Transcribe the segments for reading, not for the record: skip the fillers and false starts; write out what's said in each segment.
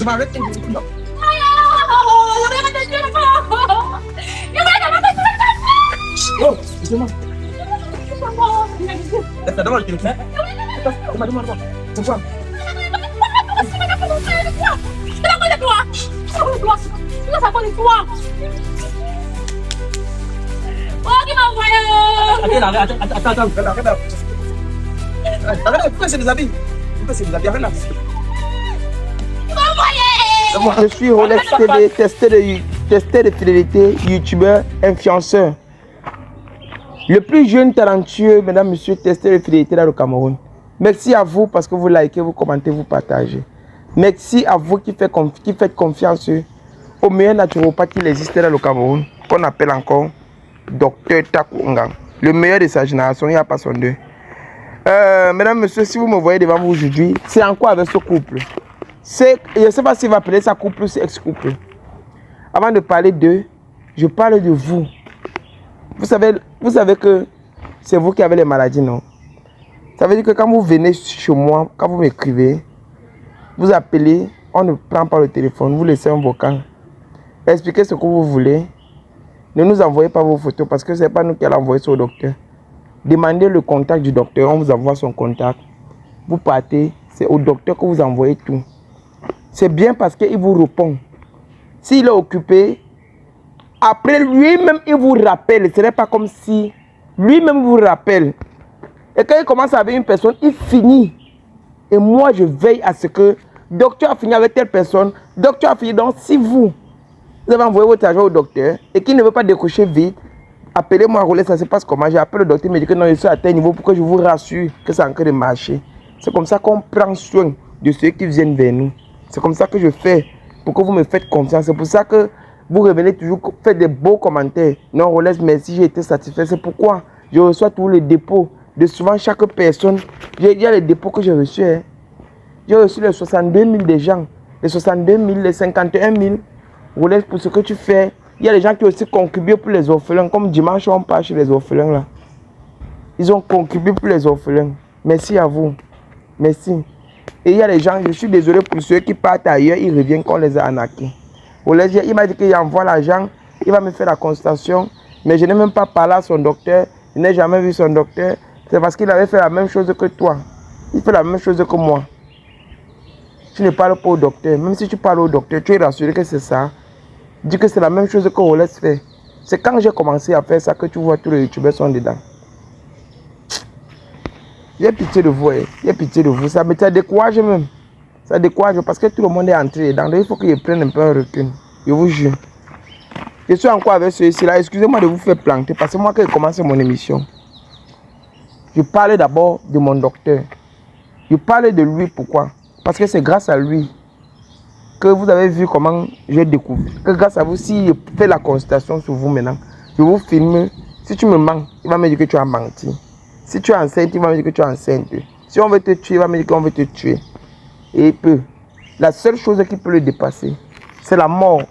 Je m'arrête. Oh, excusez-moi. Donne-moi le téléphone. Donne-moi. Pourquoi? Attends. Arrête, pourquoi c'est des habits? Pourquoi c'est des habits? Arrête là. Je suis Rolex TV, testeur de fidélité, youtubeur, influenceur. Le plus jeune talentueux, mesdames, messieurs, testeur de fidélité dans le Cameroun. Merci à vous parce que vous likez, vous commentez, vous partagez. Merci à vous qui faites confiance au meilleur naturopathe qui existe dans le Cameroun, qu'on appelle encore Docteur Takou Ngang. Le meilleur de sa génération, il n'y a pas son deux. Mesdames, messieurs, si vous me voyez devant vous aujourd'hui, c'est en quoi avec ce couple? Je ne sais pas s'il va appeler ça couple ou ex-couple. Avant de parler d'eux, je parle de vous. Vous savez que c'est vous qui avez les maladies, non? Ça veut dire que quand vous venez chez moi, quand vous m'écrivez, vous appelez, on ne prend pas le téléphone, vous laissez un vocal. Expliquez ce que vous voulez. Ne nous envoyez pas vos photos parce que ce n'est pas nous qui allons envoyer ça au docteur. Demandez le contact du docteur, on vous envoie son contact. Vous partez, c'est au docteur que vous envoyez tout. C'est bien parce qu'il vous répond. S'il est occupé, après lui-même il vous rappelle. Ce n'est pas comme si lui-même vous rappelle. Et quand il commence avec une personne, il finit. Et moi je veille à ce que docteur a fini avec telle personne, docteur a fini. Donc si vous avez envoyé votre argent au docteur et qu'il ne veut pas décrocher vite, appelez-moi à rouler, ça se passe comment? J'ai appelé le docteur, il me dit que non, je suis à tel niveau pour que je vous rassure que c'est en train de marcher. C'est comme ça qu'on prend soin de ceux qui viennent vers nous. C'est comme ça que je fais pour que vous me faites confiance. C'est pour ça que vous revenez toujours, faites des beaux commentaires. Non, Rolex, merci, j'ai été satisfait. C'est pourquoi je reçois tous les dépôts de souvent chaque personne. Il y a les dépôts que j'ai reçus. Hein. J'ai reçu les 62 000 des gens, les 62 000, les 51 000. Rolex, pour ce que tu fais. Il y a des gens qui ont aussi contribué pour les orphelins. Comme dimanche, on part chez les orphelins là. Ils ont contribué pour les orphelins. Merci à vous. Merci. Et il y a des gens, je suis désolé pour ceux qui partent ailleurs, ils reviennent quand on les a arnaqués. Il m'a dit qu'il envoie l'argent, il va me faire la consultation, mais je n'ai même pas parlé à son docteur, je n'ai jamais vu son docteur. C'est parce qu'il avait fait la même chose que toi. Il fait la même chose que moi. Tu ne parles pas au docteur. Même si tu parles au docteur, tu es rassuré que c'est ça. Dis que c'est la même chose que Rolex fait. C'est quand j'ai commencé à faire ça que tu vois tous les youtubeurs sont dedans. J'ai pitié de vous, j'ai pitié de vous. Ça me décourage même. Ça décourage parce que tout le monde est entré dedans. Donc il faut que je prenne un peu un recul. Je vous jure. Je suis encore avec ceux-ci là. Excusez-moi de vous faire planter parce que moi quand j'ai commencé mon émission, je parlais d'abord de mon docteur. Je parlais de lui, pourquoi? Parce que c'est grâce à lui que vous avez vu comment j'ai découvert. Que grâce à vous, si je fais la consultation sur vous maintenant, je vous filme. Si tu me mens, il va me dire que tu as menti. Si tu es enceinte, il va me dire que tu es enceinte. Si on veut te tuer, il va me dire qu'on veut te tuer. Et il peut. La seule chose qui peut le dépasser, c'est la mort.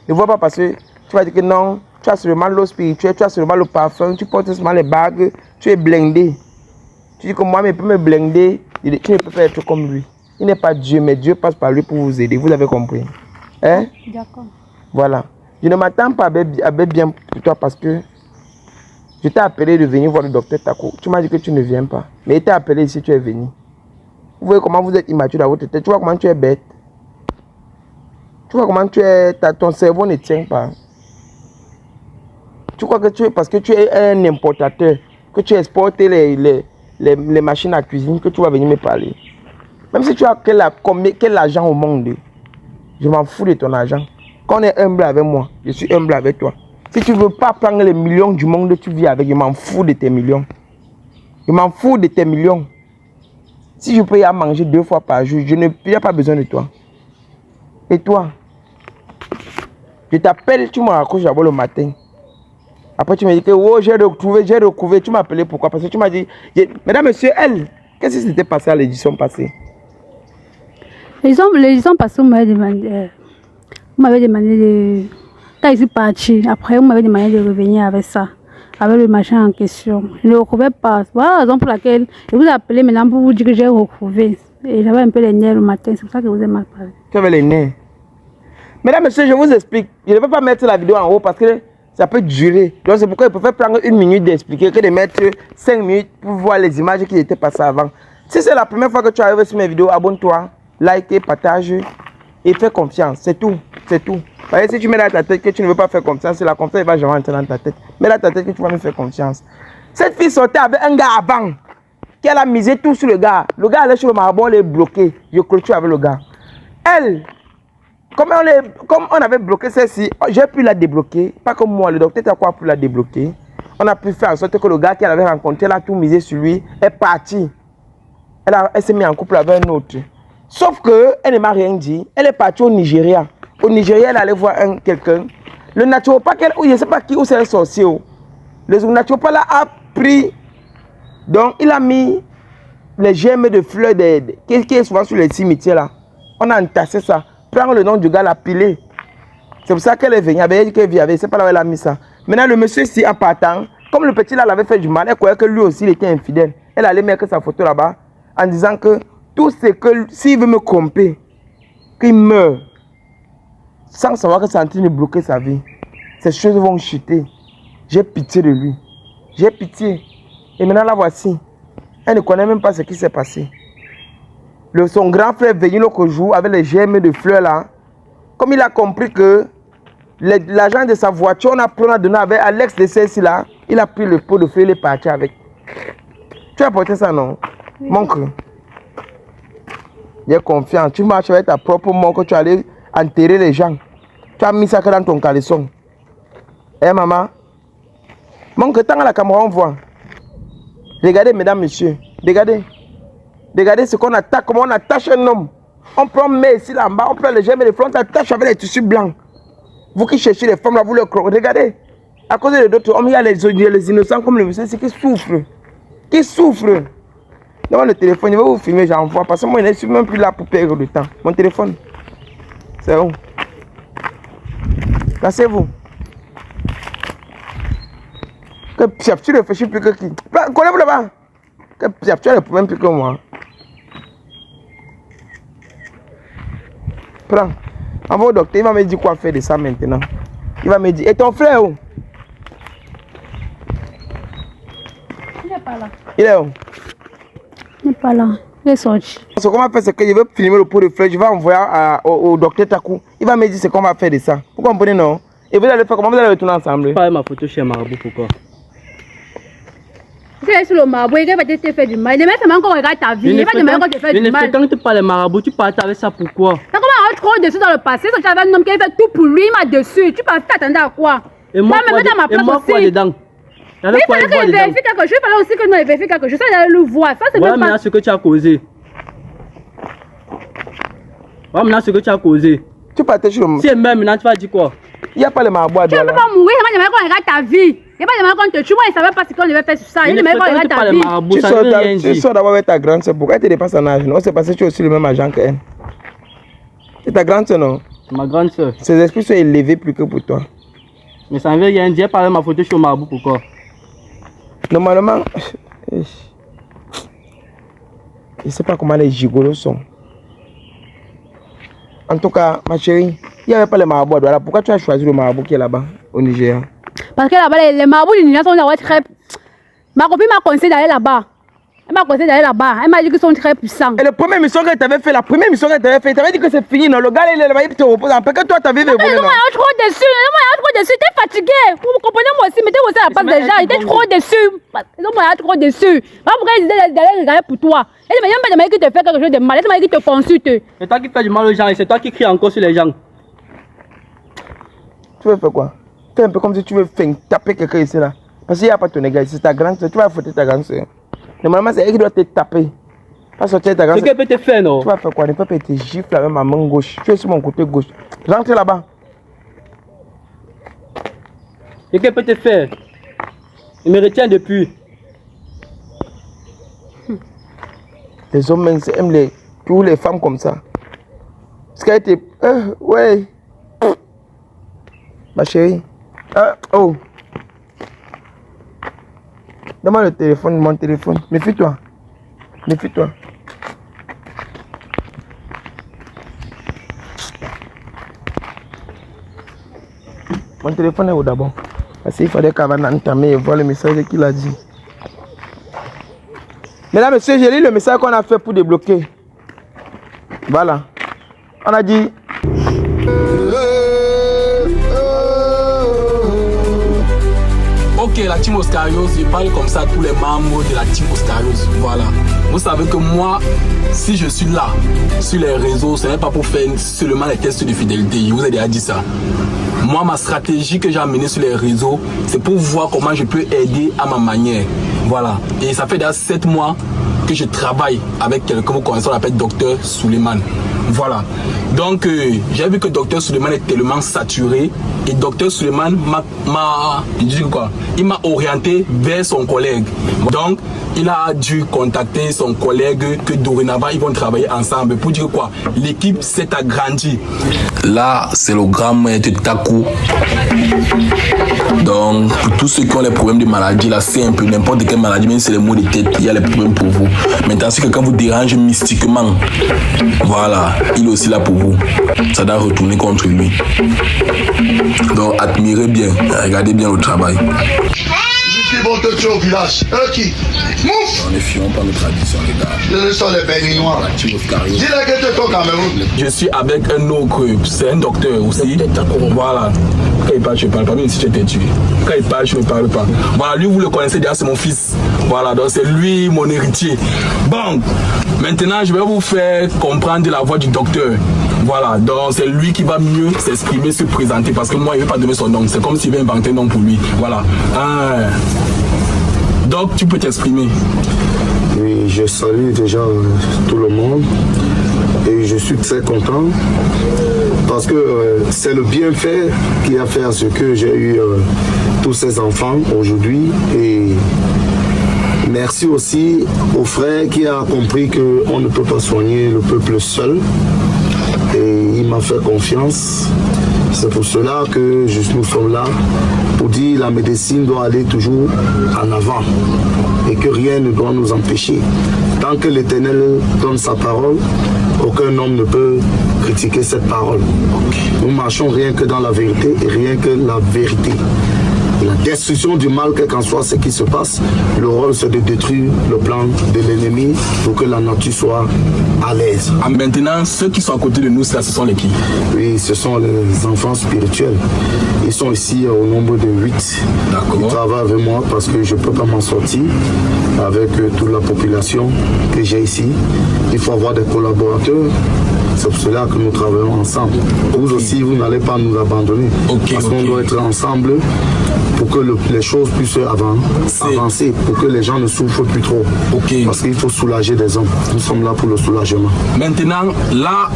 Ne vois pas parce que tu vas dire que non, tu as seulement l'eau spirituelle, tu as seulement le parfum, tu portes seulement les bagues, tu es blindé. Tu dis que moi, mais il peut me blinder, tu ne peux pas être comme lui. Il n'est pas Dieu, mais Dieu passe par lui pour vous aider. Vous avez compris? Hein? D'accord. Voilà. Je ne m'attends pas à bien pour toi parce que je t'ai appelé de venir voir le docteur Takou. Tu m'as dit que tu ne viens pas. Mais il t'a appelé ici, tu es venu. Vous voyez comment vous êtes immature dans votre tête. Tu vois comment tu es bête. Tu vois comment tu es. Ton cerveau ne tient pas. Tu crois que tu es parce que tu es un importateur, que tu exportes les machines à cuisine, que tu vas venir me parler. Même si tu as quel argent au monde, je m'en fous de ton argent. Quand on est humble avec moi, je suis humble avec toi. Si tu ne veux pas prendre les millions du monde, tu vis avec, je m'en fous de tes millions. Je m'en fous de tes millions. Si je peux y aller manger 2 fois par jour, je n'ai pas besoin de toi. Et toi? Je t'appelle, tu me raccroches d'abord le matin. Après tu me dis que oh, j'ai retrouvé. Tu m'as appelé pourquoi? Parce que tu m'as dit, mesdames, messieurs, qu'est-ce qui s'était passé à l'édition passée? L'édition passée, vous m'avez demandé de... Quand je suis parti, après, vous m'avez demandé de revenir avec ça. avec le machin en question. Je ne le retrouvais pas. Voilà la raison pour laquelle je vous ai appelé maintenant pour vous dire que j'ai retrouvé. Et j'avais un peu les nerfs le matin, c'est pour ça que vous avez mal parlé. Tu avais les nerfs. Mesdames, messieurs, je vous explique. Je ne peux pas mettre la vidéo en haut parce que ça peut durer. Donc c'est pourquoi je préfère prendre 1 minute d'expliquer que de mettre 5 minutes pour voir les images qui étaient passées avant. Si c'est la première fois que tu arrives sur mes vidéos, abonne-toi, like, partage et fais confiance. C'est tout. C'est tout. Parce que si tu mets dans ta tête que tu ne veux pas faire confiance, c'est la confiance qui va jamais entrer dans ta tête. Mets dans ta tête que tu vas me faire confiance. Cette fille sortait avec un gars avant, qui a misé tout sur le gars. Le gars allait sur le marabout, on l'a bloqué. Je clôture avec le gars. Elle, comme on avait bloqué celle-ci, j'ai pu la débloquer. Pas comme moi, le docteur t'a quoi pour la débloquer. On a pu faire en sorte que le gars qu'elle avait rencontré, elle a tout misé sur lui, est parti. Elle s'est mise en couple avec un autre. Sauf qu'elle ne m'a rien dit. Elle est partie au Nigeria. Au Nigeria, elle allait voir quelqu'un. Le naturopathe, je ne sais pas qui, où c'est un sorcier. Le naturopathe là a pris. Donc, il a mis les gemmes de fleurs qui est souvent sur les cimetières là. On a entassé ça. Prends le nom du gars, l'a pilé. C'est pour ça qu'elle est venue. Elle dit qu'elle vivait. Je ne sais pas là où elle a mis ça. Maintenant, le monsieur, si en partant, comme le petit là l'avait fait du mal, elle croyait que lui aussi il était infidèle. Elle allait mettre sa photo là-bas en disant que tout ce que s'il veut me tromper, qu'il meurt, sans savoir que c'est en train de bloquer sa vie, ces choses vont chuter. J'ai pitié de lui. J'ai pitié. Et maintenant la voici. Elle ne connaît même pas ce qui s'est passé. Son grand frère est venu l'autre jour avec les gemmes de fleurs là. Comme il a compris que l'agent de sa voiture, on a donné avec Alex de celle-ci là, il a pris le pot de fleurs et il est parti avec. Tu as porté ça, non? Oui. Montre. J'ai confiance. Tu marches avec ta propre main que tu allais enterrer les gens. Tu as mis ça que dans ton caleçon. Eh maman? Montre tant à la caméra, on voit. Regardez, mesdames, messieurs. Regardez. Regardez ce qu'on attaque, comment on attache un homme. On prend mais ici là-bas, on prend les gemmes et les fronts, on attache avec les tissus blancs. Vous qui cherchez les femmes là, vous les croquez. Regardez. À cause de d'autres hommes, il y a les innocents comme le monsieur, c'est qui souffrent. Qui souffrent. Dans le téléphone, je vais vous filmer, j'envoie. Parce que moi, je ne suis même plus là pour perdre du temps. Mon téléphone. C'est où? Cassez-vous. Que Piaf, tu réfléchis plus que qui? Collez-vous là-bas. Que Piaf, tu as le problème plus que moi. Prends. Envoie au docteur, il va me dire quoi faire de ça maintenant. Il va me dire, et ton frère où? Il n'est pas là. Il est où? Il n'est pas là. Il est sorti. Ce qu'on va faire, c'est que je vais filmer le pot de fleurs, je vais envoyer au docteur Takou. Il va me dire ce qu'on va faire de ça. Vous comprenez, non? Et vous allez faire comment? Vous allez retourner ensemble. Pas ma photo chez Marabout, pourquoi? Tu es sur le marabout, il va te faire du mal. Demain, c'est encore regarde ta vie. Il va demander encore te faire du mal. Je ne fréquente pas les marabouts, tu parles avec ça pourquoi? T'as comment on trop dessus dans le passé? Tu avais un homme qui avait fait tout pour lui, il m'a dessus. Tu penses que t'attendais à quoi? Et moi, quoi dedans? Mais il fallait que je vérifie quelque chose. Il fallait aussi que nous vérifions quelque chose. Ça, j'allais le voir. Ça, c'est voilà même pas... maintenant ce que tu as causé. Voilà maintenant ce que tu as causé. Tu partais sur le... Si elle meurt maintenant, tu vas dire quoi? Il n'y a pas les marabouts à Tu ne peux pas mourir. Il m'a demandé qu'on regarde ta vie. Il m'a demandé qu'on te tue. Moi, il ne savait pas ce qu'on devait faire sur ça. Il m'a demandé qu'on regarde ta vie. Tu sors d'abord avec ta grande soeur. Pourquoi elle te dépasse en âge? Non, c'est parce que tu es aussi le même agent qu'elle. C'est ta grande soeur, non? Ma grande soeur. Ses esprits sont élevés plus que pour toi. Mais ça ne veut rien dire. Parler ma photo sur le marabout, pourquoi? Normalement, je ne sais pas comment les gigolos sont. En tout cas, ma chérie, il n'y avait pas les marabouts à Douala. Pourquoi tu as choisi le marabout qui est là-bas, au Niger? Parce que là-bas, les marabouts du Niger sont très... Ma copine m'a conseillé d'aller là-bas. Elle m'a conseillé d'aller là-bas. Elle m'a dit qu'ils sont très puissants. Et la première mission qu'elle t'avait fait, tu t'avais dit que c'est fini, non? Le gars, il est là-bas, il te repose. Après que toi, tu avais évolué. Non, moi, je suis trop déçu. J'étais fatigué. Vous comprenez, moi aussi, mettez aussi à la place des gens. J'étais trop déçu. Non, moi, je suis trop déçu. Pourquoi elle disait d'aller regarder pour toi? Elle dit, mais il m'a demandé qu'il te fait quelque chose de mal. Elle m'a dit qu'il te consulte. C'est toi qui fais du mal aux gens et c'est toi qui cries encore sur les gens. Tu veux faire quoi? Fais un peu comme si tu veux taper quelqu'un ici là. Parce qu'il n'y a pas ton égal, c'est ta grande soeur. Tu vas foutre ta grande soeur. Normalement, c'est elle qui doit te taper. Pas sortir ta grande soeur. C'est qu'elle peut te faire, non? Tu vas faire quoi? Ne peux pas te gifler avec ma main gauche. Tu es sur mon côté gauche. Rentre là-bas. C'est qu'elle peut te faire. Il me retient depuis. Les hommes aiment tous les femmes comme ça. Parce qu'elle était... ouais. Ma chérie. Oh. Donne-moi le téléphone, mon téléphone. Méfie-toi. Méfie-toi. Mon téléphone est où d'abord? Parce qu'il fallait qu'avant d'entamer et voir le message qu'il a dit. Mesdames, messieurs, j'ai lu le message qu'on a fait pour débloquer. Voilà. On a dit... Ok, la team Oscarios, je parle comme ça à tous les membres de la team Oscarios. Voilà. Vous savez que moi, si je suis là, sur les réseaux, ce n'est pas pour faire seulement les tests de fidélité. Je vous ai déjà dit ça. Moi, ma stratégie que j'ai amenée sur les réseaux, c'est pour voir comment je peux aider à ma manière. Voilà. Et ça fait déjà 7 mois que je travaille avec quelqu'un, vous connaissez, on l'appelle Dr Suleiman. Voilà. Donc, j'ai vu que Dr Suleiman est tellement saturé et Dr Suleiman il m'a orienté vers son collègue. Donc, il a dû contacter son collègue que dorénavant, ils vont travailler ensemble. Pour dire quoi? L'équipe s'est agrandie. Là, c'est le grand maître Taku. Donc, pour tous ceux qui ont les problèmes de maladie, là, c'est un peu n'importe quelle maladie, même si c'est les maux de tête, il y a les problèmes pour vous. Maintenant, si quelqu'un vous dérange mystiquement, voilà, il est aussi là pour vous. Ça doit retourner contre lui. Donc, admirez bien, regardez bien le travail. Qui vont te tuer au village? Qui? Mouf! On ne fions pas nos traditions, les gars. Ce sont les Béninois. Dis-le que tu es au Cameroun. Je suis avec un autre, c'est un docteur aussi. Voilà. Quand il parle, je ne parle pas, même si tu es tué. Quand il parle, je ne parle pas. Voilà, lui, vous le connaissez déjà, c'est mon fils. Voilà, donc c'est lui mon héritier. Bon, maintenant, je vais vous faire comprendre la voix du docteur. Voilà, donc c'est lui qui va mieux s'exprimer, se présenter, parce que moi, il ne veut pas donner son nom. C'est comme s'il veut inventer un nom pour lui. Voilà. Donc, tu peux t'exprimer. Oui, je salue déjà tout le monde et je suis très content parce que c'est le bienfait qui a fait à ce que j'ai eu tous ces enfants aujourd'hui. Et merci aussi au frère qui a compris qu'on ne peut pas soigner le peuple seul. Et il m'a fait confiance. C'est pour cela que nous sommes là pour dire que la médecine doit aller toujours en avant et que rien ne doit nous empêcher. Tant que l'Éternel donne sa parole, aucun homme ne peut critiquer cette parole. Nous marchons rien que dans la vérité et rien que la vérité. La destruction du mal, quel qu'en soit ce qui se passe, le rôle c'est de détruire le plan de l'ennemi pour que la nature soit à l'aise. Maintenant, ceux qui sont à côté de nous, ce sont les qui? Oui, ce sont les enfants spirituels. Ils sont ici au nombre de 8. Ils travaillent avec moi parce que je ne peux pas m'en sortir avec toute la population que j'ai ici. Il faut avoir des collaborateurs. C'est pour cela que nous travaillons ensemble. Vous aussi, vous n'allez pas nous abandonner. Parce qu'on doit être ensemble pour que les choses puissent avancer, pour que les gens ne souffrent plus trop. Parce qu'il faut soulager des hommes. Nous sommes là pour le soulagement. Maintenant, là,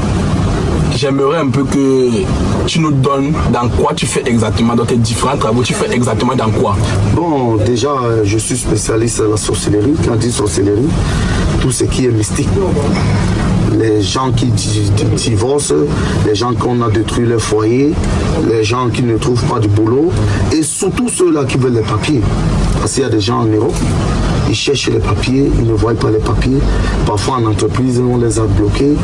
j'aimerais un peu que tu nous donnes dans quoi tu fais exactement, dans tes différents travaux, tu fais exactement dans quoi? Bon, déjà, je suis spécialiste à la sorcellerie. Quand on dit sorcellerie, tout ce qui est mystique. Les gens qui divorcent, les gens qu'on a détruit leur foyer, les gens qui ne trouvent pas du boulot et surtout ceux-là qui veulent les papiers. Parce qu'il y a des gens en Europe, ils cherchent les papiers, ils ne voient pas les papiers. Parfois en entreprise, on les a bloqués.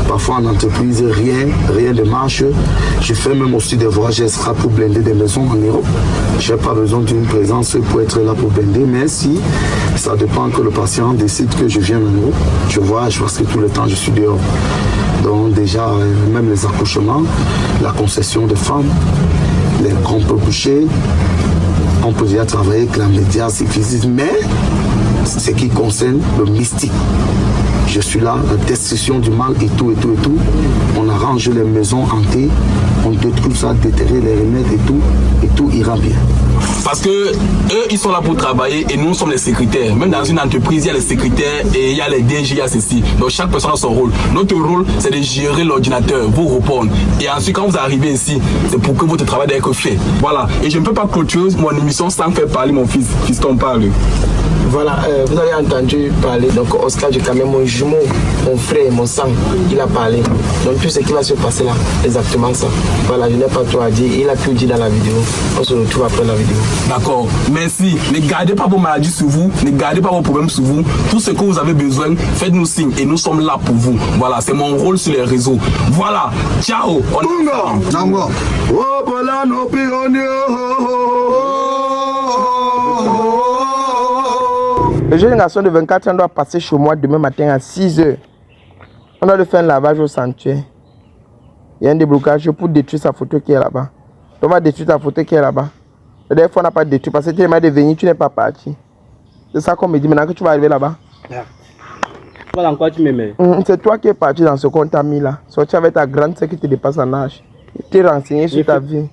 Parfois en entreprise, rien ne marche. Je fais même aussi des voyages extra pour blinder des maisons en Europe. Je n'ai pas besoin d'une présence pour être là pour blinder, mais si ça dépend que le patient décide que je viens en Europe, je voyage parce que tout le temps je suis dehors. Donc déjà, même les accouchements, la concession des femmes, les grompes bouchées, on peut déjà travailler avec la médiation physique, mais ce qui concerne le mystique. Je suis là, la destruction du mal et tout. On arrange les maisons hantées, on détruit ça, déterrer les remèdes et tout ira bien. Parce que eux, ils sont là pour travailler et nous sommes les secrétaires. Même dans une entreprise, il y a les secrétaires et il y a les DG, il y a ceci. Donc chaque personne a son rôle. Notre rôle, c'est de gérer l'ordinateur, vous répondre. Et ensuite, quand vous arrivez ici, c'est pour que votre travail doit être fait. Voilà. Et je ne peux pas clôturer mon émission sans faire parler mon fils. Fiston parle. Voilà, vous avez entendu parler, donc Oscar du Cameroun, mon jumeau, mon frère, mon sang, il a parlé. Donc tout ce qui va se passer là, exactement ça. Voilà, je n'ai pas trop à dire, il a tout dit dans la vidéo. On se retrouve après la vidéo. D'accord, merci. Ne gardez pas vos maladies sur vous, ne gardez pas vos problèmes sur vous. Tout ce que vous avez besoin, faites-nous signe et nous sommes là pour vous. Voilà, c'est mon rôle sur les réseaux. Voilà, ciao. Le jeune garçon de 24 ans doit passer chez moi demain matin à 6 h. On doit lui faire un lavage au sanctuaire. Il y a un déblocage pour détruire sa photo qui est là-bas. On va détruire ta photo qui est là-bas. La dernière fois, on n'a pas détruit parce que tu m'as dit venir, tu n'es pas parti. C'est ça qu'on me dit maintenant que tu vas arriver là-bas. Voilà en quoi tu me mets. C'est toi qui es parti dans ce compte ami là. Sorti avec ta grande sœur qui te dépasse en âge. Tu es renseigné sur ta vie.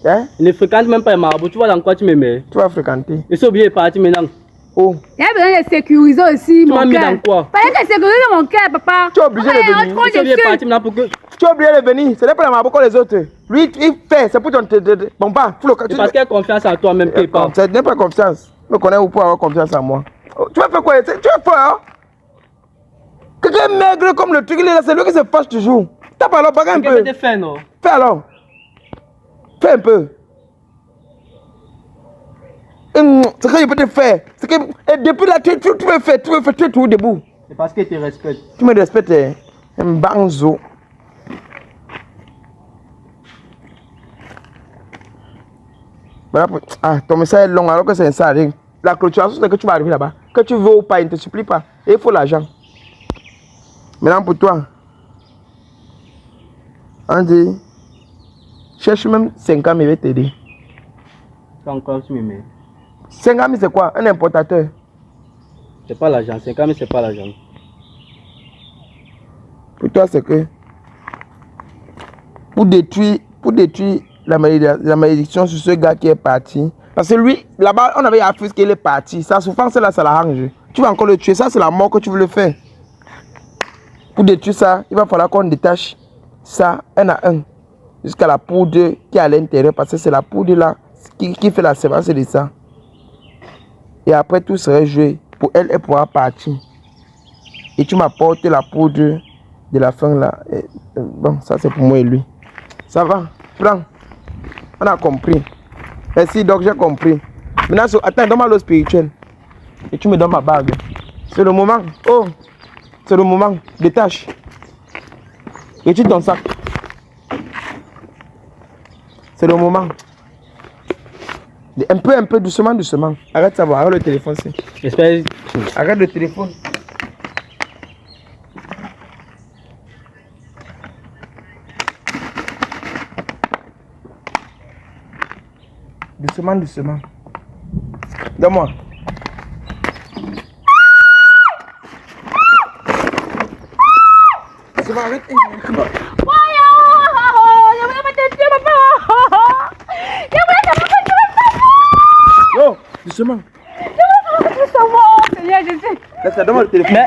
Hein? Il ne fréquente même pas les marabouts. Tu vois dans quoi tu me mets. Tu vas fréquenter. Je suis obligé de partir maintenant. Oh. Il y a besoin de sécuriser aussi Tu mon m'as mis cœur. dans quoi? Fallait que sécuriser mon cœur, papa. Tu es obligé de venir. Je suis obligé de partir maintenant pour que... Tu es obligé de venir. Ce n'est pas la marabou comme les autres. Lui, il fait. C'est pour ton... Bon, pas. C'est parce qu'il a confiance en toi même qu'il parle. Ce n'est pas confiance. Tu me connais ou pour avoir confiance en moi. Tu vas faire quoi? Tu vas faire, hein? Quelqu'un maigre comme le truc, il est là, c'est lui qui se fâche toujours. Tape alors, bagarre un peu. Qu'est-ce que tu fais, non? Fais alors. Fais un peu. Ce que je peux te faire, c'est que et depuis là, tu me fais, tu es toujours debout. C'est parce qu'il te respecte. Tu me respectes, un banzo. Voilà, ah, ton message est long alors que c'est un sardine. La clôture, c'est que tu vas arriver là-bas. Que tu veux ou pas, il ne te supplie pas. Et il faut l'argent. Maintenant pour toi, on dit, cherche même 5 ans, il va t'aider. Encore tu me mets. 5 ans, c'est quoi? Un importateur. C'est pas l'argent, 5 ans, mais c'est pas l'argent. Pour toi, c'est que pour détruire la malédiction sur ce gars qui est parti. Parce que lui, là-bas, on avait appris qu'il est parti. Sa souffrance là, ça l'arrange. Tu vas encore le tuer. Ça, c'est la mort que tu veux le faire. Pour détruire ça, il va falloir qu'on détache ça un à un. Jusqu'à la poudre qui est à l'intérieur. Parce que c'est la poudre là qui fait la séance de ça. Et après, tout serait joué. Pour elle, elle pourra partir. Et tu m'apportes la poudre de la fin là. Et, bon, ça c'est pour moi et lui. Ça va, prends. On a compris. Merci, donc j'ai compris. Maintenant, attends, donne-moi l'eau spirituelle. Et tu me donnes ma bague. C'est le moment. Oh, c'est le moment. Détache. Retire ton sac. C'est le moment. Un peu, doucement. Arrête ça, arrête le téléphone. J'espère. Arrête le téléphone. Doucement. Donne-moi. C'est bon, arrête. Yo, doucement. Laisse-la, donne-moi le téléphone.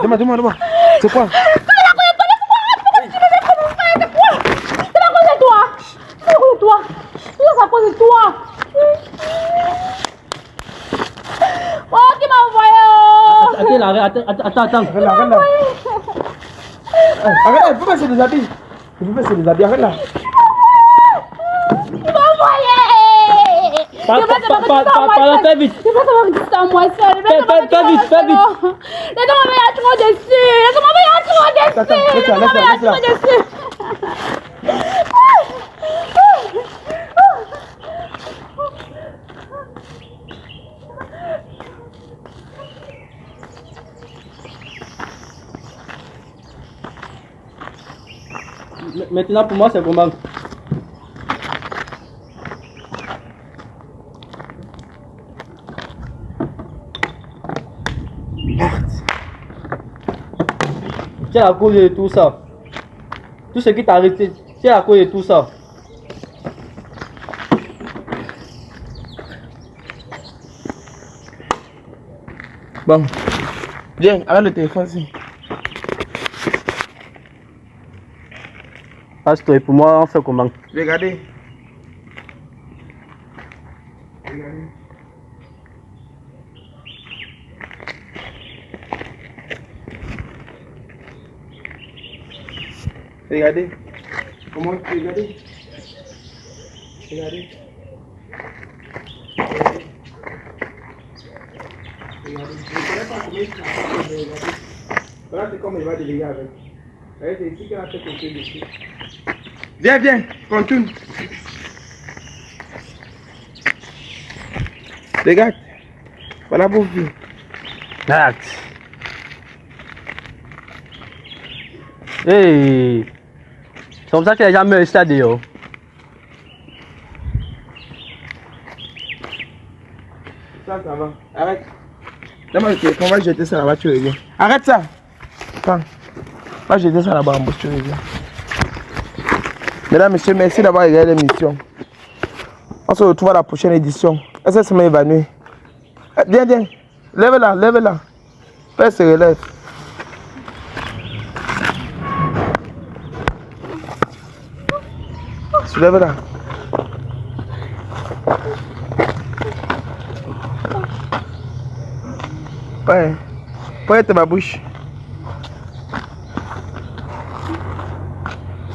Donne-moi. C'est quoi? C'est à cause de toi. Oh, qui m'a envoyé. Attends. Arrête, il faut passer des habits. Arrête là. Tu m'as envoyé. Fais vite. Je vais savoir que c'est à moi seul. Fais vite. Laisse-moi me trop dessus. Maintenant pour moi c'est comment? C'est à cause de tout ça. Tout ce qui t'a arrêté, c'est à cause de tout ça. Bon. Viens, arrête le téléphone ici. Pasteur, et pour moi, on fait comment? Regardez. Regardez. Comment tu regardez? Regardez. Je ne connais pas comment il s'appelle, mais regardez. Voilà, c'est comme il va déléguer avec. Regardez, c'est ici qu'elle a fait quelque chose ici. Viens, viens, continue. Regarde. Voilà pour vous. Regarde. Hey. C'est comme ça que les gens meurent ici à dehors. Ça va. Arrête. Donne-moi le téléphone, on va jeter ça là-bas, tu reviens. Arrête ça. Attends. On va jeter ça là-bas en bas, tu reviens. Mesdames, messieurs, merci d'avoir regardé l'émission. On se retrouve à la prochaine édition. Est-ce que ça m'a évanoui? Viens, viens. Lève-la, lève-la. Père se relève. Soulève-la. Ouais. Pointe ma bouche.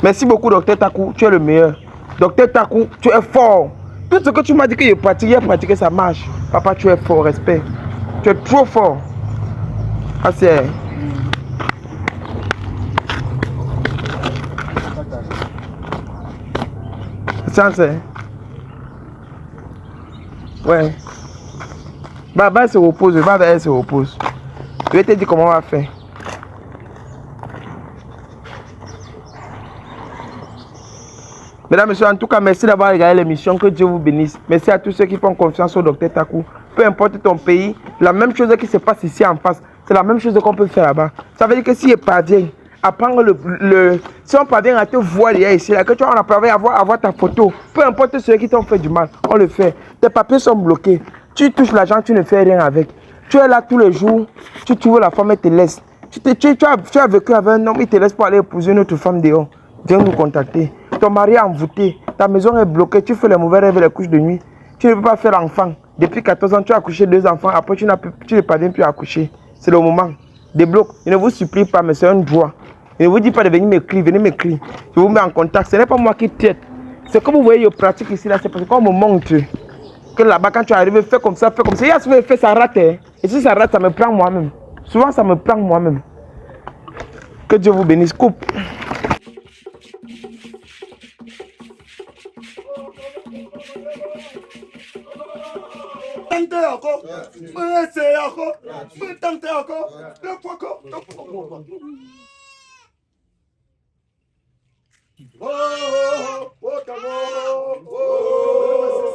Merci beaucoup, docteur Takou. Tu es le meilleur. Docteur Takou, tu es fort. Tout ce que tu m'as dit que j'ai pratiqué, ça marche. Papa, tu es fort, respect. Tu es trop fort. Ah, c'est... C'est... Ouais. Bah, elle se repose. Elle se repose. Je vais te dire comment on va faire. Mesdames, messieurs, en tout cas, merci d'avoir regardé l'émission. Que Dieu vous bénisse. Merci à tous ceux qui font confiance au docteur Takou. Peu importe ton pays, la même chose qui se passe ici en face, c'est la même chose qu'on peut faire là-bas. Ça veut dire que si il parvient à prendre si on parvient à te voir ici, là, que tu en parvient à avoir ta photo, peu importe ceux qui t'ont fait du mal, on le fait. Tes papiers sont bloqués. Tu touches l'argent, tu ne fais rien avec. Tu es là tous les jours, tu trouves la femme et te laisse. Tu as vécu avec un homme, il te laisse pour aller épouser une autre femme dehors. Viens nous contacter. Ton mari est envoûté, ta maison est bloquée, tu fais les mauvais rêves et les couches de nuit. Tu ne peux pas faire l'enfant. Depuis 14 ans, tu as accouché 2 enfants, après tu ne parviens plus à accoucher. C'est le moment. Débloque. Je ne vous supplie pas, mais c'est un droit. Je ne vous dis pas de venir m'écrire, venez m'écrire. Je vous mets en contact. Ce n'est pas moi qui t'aide. C'est comme vous voyez, je pratique ici, là, c'est parce qu'on me montre que là-bas, quand tu arrives, fais comme ça, fais comme ça. Il y a souvent fait, ça rate. Hein. Et si ça rate, ça me prend moi-même. Souvent, ça me prend moi-même. Que Dieu vous bénisse. Coupe. Oh, oh, oh, oh, oh, oh, oh,